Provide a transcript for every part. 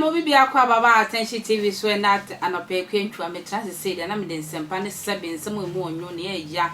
mo bibi akwa baba attention TV so na anope kwentwa metrase say na me den sempa ne sebe nsem emu onyo ne ya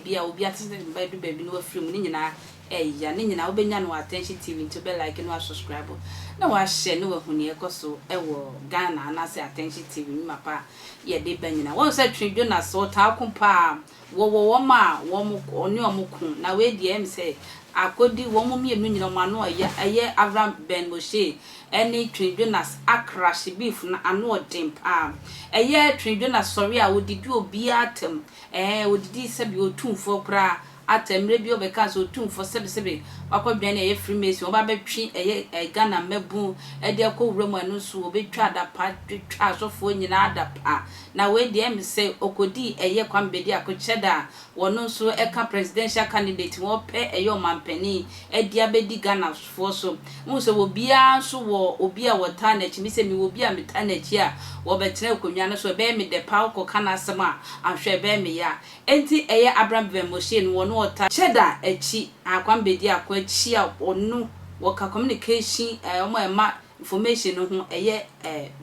bia obi atese ba du baby no afiri mu ne nyina ne nyina obenya no attention TV nto be like no subscribe na wa share no wahuni ekoso ewo Ghana na say attention TV ni mapa ye de banyina won say twin Jonas so ta kompa wo ma wo mo oni omukun na we die em say akodi wo mo mienu nyina ma no eye Abraham Ben Moshe any twin Jonas akrash beef na ano odem pa eye twin Jonas sorry a wodidi obi atem wodidi sebi otumfo kra atemre bi obeka so otumfo sebe akwadwan eye Freemason oba betwi eye Ghana mebu de akowura mu anu so obetwa adapa twa asofo nyina adapa na we de em say okodi eye kwambedi akocheda wono so eka presidential candidate wo pe eye omampani de abedi Ghana fo so mu so obia so wo obi a wota na chi mi se mi obi a meta na chi a wo betre konwa no so be me de pa ko kana asema ahwe be me ya enti eye Abraham Ben Moshe no wono wota cheda echi akwambedi akwachi a onu waka communication omo ema information no ho eye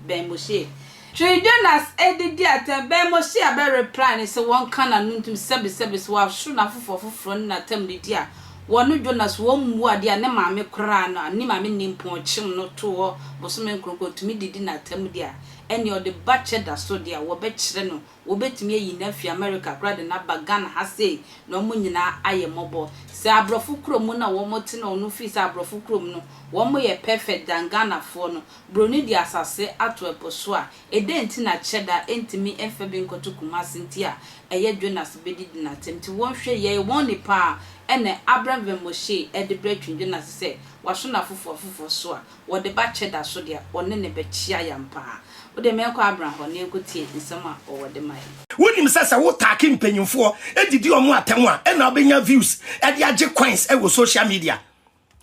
Ben Moshe Twin Jonas edidi atem Ben Moshe abe reply ne se won kana nuntum sebe so wa hwo na fofoforo na tem didi a wonu Jonas wo mu ade a ne maame kora na ni maame nimpon chim no to ho bosome nkroko tumi didi na tem dia eni o de bache da so dia wo be kire no wo betumi ayi na fi America kra de na bagana ha sei no mu nyina aye mobo se abrofu krom na wo moti na onu fi se abrofu krom no wo mo ye perfect dan Ghana fo no broni di asase ato eposo a edenti na cheda entimi efebe nkoto kumasi ntia eye Jonas bedidi na temti won hwe ye won ni pa ene Abraham Ben Moshe de Twin Jonas se waso na fofo so a wo de ba cheda so dia one ne be chia yampa wo de me kwa Abraham ho ne nkotie nsem a wo de mai wonim sasa wo taake mpanyimfo edidi omo atem a ena obenya views e de age coins e wo social media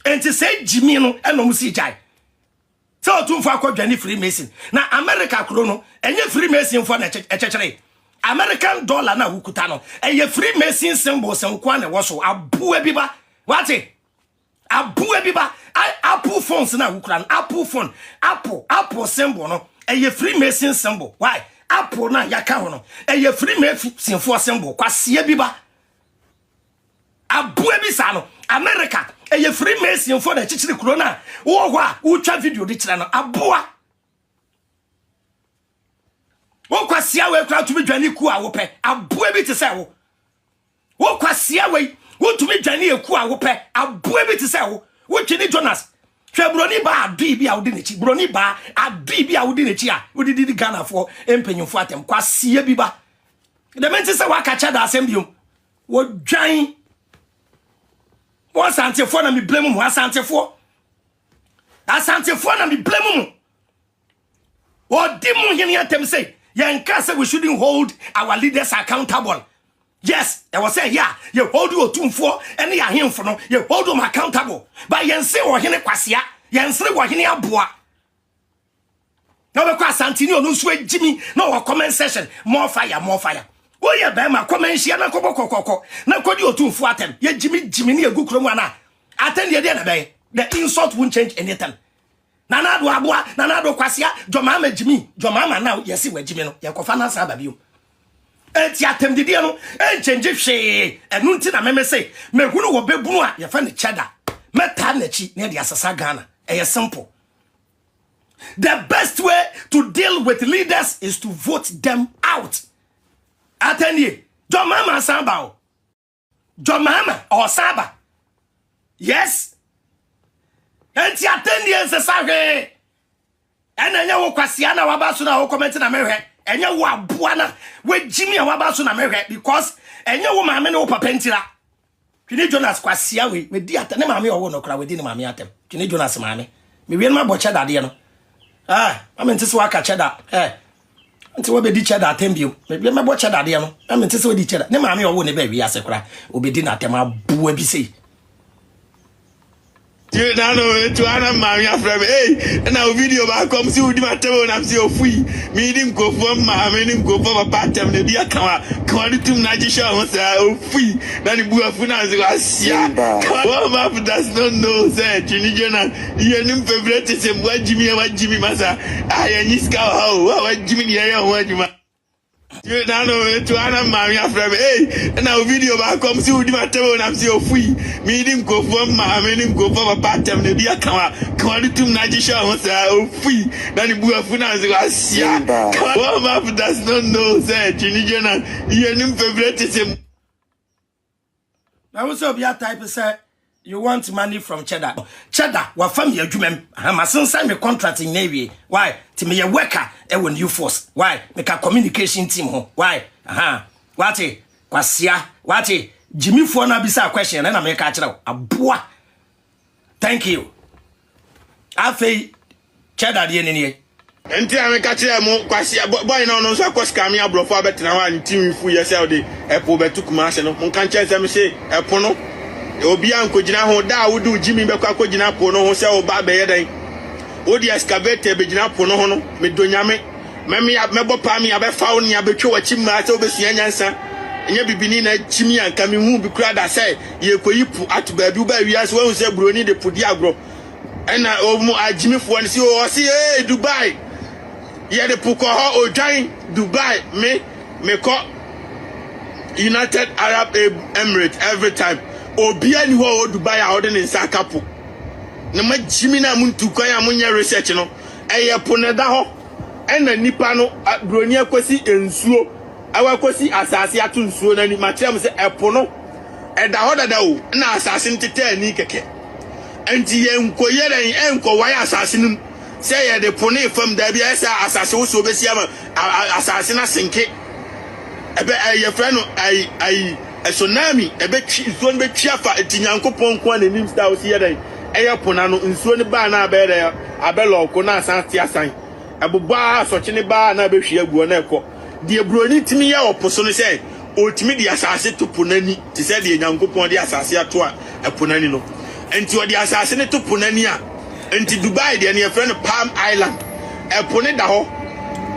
enti say Jimmy no ena omo si jai so otumfo akwadwane Freemason na America kro no enye Freemason fo na echechere American dollar na hukuta no eye Freemason symbol senkwa na wo so abua biba wate abua biba Apple phones na hukura Apple phone Apple symbol no eye Freemason symbol why Apple na yaka ho no eye Freemason fo symbol kwasie biba abua bi sa no America eye Freemason fo na chichiri kuro na wo ho a utwa video di kira no aboa wo kwasia we kura tumi dwane ku a wo pe aboa bi te se wo kwasia we wo tumi dwane eku a wo pe aboa bi te se wo twini Jonas hwe broni ba adu bi a wo di nechi broni ba adu bi a wo di nechi a wo di Ghana fo empanyimfo atem kwasia bi ba de menti se wa kacha da asem biom wo dwan wo santefo na mi blame mu asantefo na mi blame mu wo di mu hini atem say Yanka said we shouldn't hold our leaders accountable. Yes, I was saying, yeah, you hold you to for any him for no, you hold them accountable. But Yanse or Hene Quasia, Yanse or Hene Abua. Now, because Santino no sweat Jimmy, no comment session, more fire. Oh, yeah, Bama, comment Shiana Coco, now could you to for them? Yet Jimmy, a good cromana. Attend your dinner bay. The insult won't change anything. Nanado abua nanado kwasia jomama Jimmy jomama now yesi we Jimmy no yakofana sa babio enti atem didi no change hwe enu nti na meme say mehunu wo bebunu a yefa ne cheda meta na chi na de asasa Ghana simple. The best way to deal with leaders is to vote them out. Atenie jomama samba jomama or saba yes enti attendance sahe enya wo kwasia na wabaso na wo comment na mehwe enya wo aboa na we Jimmy wabaso na mehwe because enya wo maame na wo papa ntira Twin Jonas kwasia we di atane maame owo no kra we di ne maame atem Twin Jonas maame me wi ma boche dade no maame ntse wa ka cheda ntse wo be di cheda atem bio me wi ma boche dade no maame ntse wo di cheda ne maame owo ne ba wi ase kra obedi na atem aboa bi sei You know, to Anna Maria from and our video back comes you with my table and I'm so free. Meaning go for my meaning go for a part time, maybe a quality Najisha was free. Then the Buafuna is What does not know, sir. Chinijana, you favorite is what Jimmy Massa. I and Niska, how Jimmy, what you You know, to Anna Maria from and our video back comes you with my table and I'm so free. Meaning go for my meaning go for a part time, maybe a quality Najisha was free. Then the Buafuna is What does not know, sir. Chinijana, you favorite is I was up your type of say you want money from Cheddar. Cheddar, what from your dream? I'm a son sign me contract in Navy. Why? To me a worker, when you force. Why? Make a communication team. Why? What it? Kwasia? What it? Jimmy Fona bisa question and I make a boy. Thank you. I feel Cheddar the enemy. Enti ameka kire mo kwasi boy na no so akoska me abrofo abetena wa ntim fu yesel de epo betu kuma se no mon kan kire se me se epo no obi ankogina ho da wudu jimi be kwa kogina po no ho se o ba be yedan odi excavator be gina po no ho no me donyame mebo pa me abefa wo ne abetwe wachi ma se obesua nyansa enye bibini na chimi anka me hu bi kura da se ye koyipu atu ba bi ba wiase wo se broni de podi agro ena o mu ajimi fo ne si o si Dubai. Yeah, the Pukoho Ojain Dubai, me call United Arab Emirates every time. Obia ni wo Dubai a ode ne sakapo. Na ma Jimmy na muntu kwa ya munya research no. Eye poneda ho. Ena nipa no broni akosi ensuo. Awakosi asase atu nsuo na ni matem se epo no. Eda ho dada o na asase ntete ani keke. Enti ye nkoyere enko wa asase nim. Say the pony from the BS assassin so be assassin sinke. Your friend a tsunami, a bit soon be chiafa a tinyanko pon and names down here. A ponano in Sony Bana Beda, a bello, Kona Santia sign. A buba, such a bar, and a bishia guaneco. The brony to me or person say, ultimately assassin to Punani, to say the Yanko pon the assassin to a Punanino. And to the assassin to Punania. Enti Dubai de ne friend Palm Island epone da ho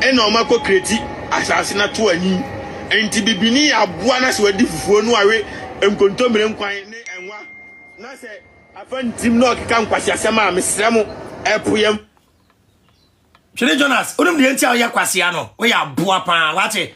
ena o mako kreti asase na to ani enti bibini aboa na se wadi fufuo no awe enkontomire nkwan ne enwa na se afantim no keka nkwasi asema mesrem epoyam Chile Jonas onum de enti a ya kwasi ano we ya aboa pa wate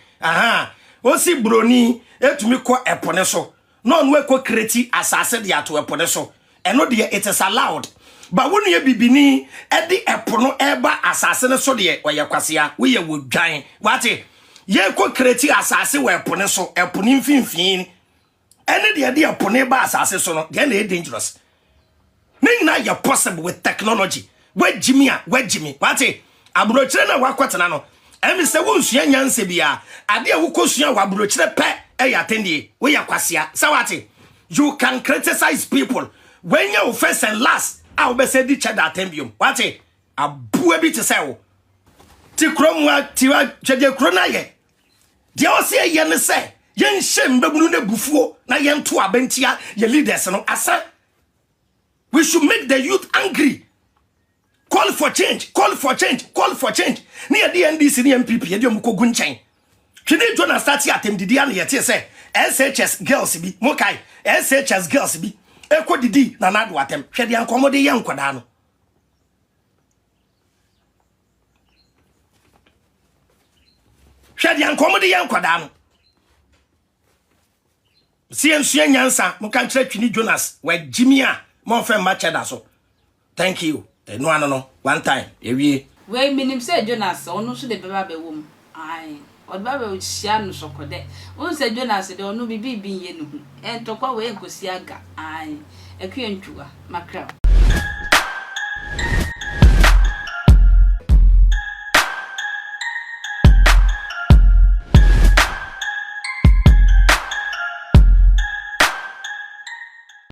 o si broni etumi ko epone so no no we ko kreti asase de ato epone so eno de it is allowed. But when you bibini, edi epono eba asase so de oye kwasea we ye wodwan wate ye ko kreti asase we epone so eponi mfimfin ene de epone eba asase so no de na dangerous na ya possible with technology we Jimmy wate abrochire na wakwatena no emi se wo nsua nyanse bia ade a wukosua wa abrochire pe e ya tendie we ya kwasea sawate you can criticize people when you first and last I will say the Cheddar tembium. What a bua bit to sell. Tikromwa tiwa Cheddar crona ye. Dia say yen say yen shem babunu bufuo na yen to abentia ye leaders no asa. We should make the youth angry. Call for change, call for change, call for change. Near the NDC the MPP ye muko gunchen. Chine Jonas start here tem didia na ye say SHS girls bi mokai SHS girls bi Eko didi na nadu atem. Hwede ankomode ye nkoda no. Hwede ankomode ye nkoda no. Siensue nyansa mo kan kire Twini Jonas we Jimmy a mo fe ma Cheddar so. Thank you. No ano no one time. Ewie. We minim say Jonas ono so de beba be wom. Ai. Odba be hia no sokode. Won say Jonas de ono bibi ye no hu. Entokwa we enkosi aga. Ai. Ekwe ntwa makra.